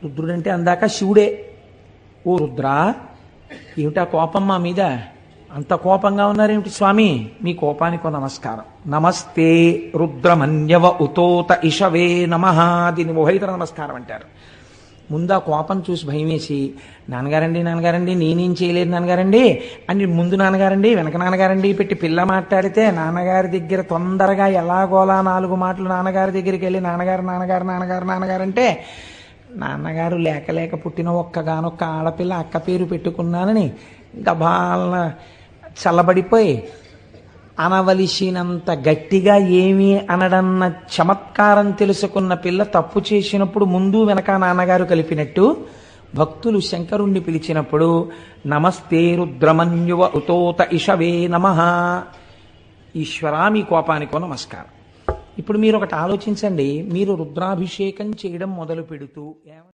రుద్రుడంటే అందాక శివుడే. ఓ రుద్రా, ఏమిటా కోపం మా మీద? అంత కోపంగా ఉన్నారేమిటి స్వామి? మీ కోపానికి నమస్కారం. నమస్తే రుద్రమన్యవ ఉతోత ఇషవే నమః. దీన్ని ఉభయతర నమస్కారం అంటారు. ముందు ఆ కోపం చూసి భయం వేసి, నాన్నగారండి నేనేం చేయలేదు నాన్నగారండి అని ముందు నాన్నగారండి వెనక నాన్నగారండి పెట్టి పిల్ల మాట్లాడితే నాన్నగారి దగ్గర తొందరగా ఎలాగోలా 4 మాటలు నాన్నగారి దగ్గరికి వెళ్ళి నాన్నగారు అంటే, నాన్నగారు లేక పుట్టిన ఒక్కగానొక్క ఆడపిల్ల అక్క పేరు పెట్టుకున్నానని గబాలన చల్లబడిపోయి అనవలసినంత గట్టిగా ఏమీ అనడన్న చమత్కారం తెలుసుకున్న పిల్ల తప్పు చేసినప్పుడు ముందు వెనక నాన్నగారు కలిపినట్టు భక్తులు శంకరుణ్ణి పిలిచినప్పుడు నమస్తే రుద్రమన్యువ ఉతోత ఇషవే నమః. ఈశ్వరా, మీ కోపానికో నమస్కారం. ఇప్పుడు మీరు ఒకటి ఆలోచించండి. మీరు రుద్రాభిషేకం చేయడం మొదలు పెడుతూ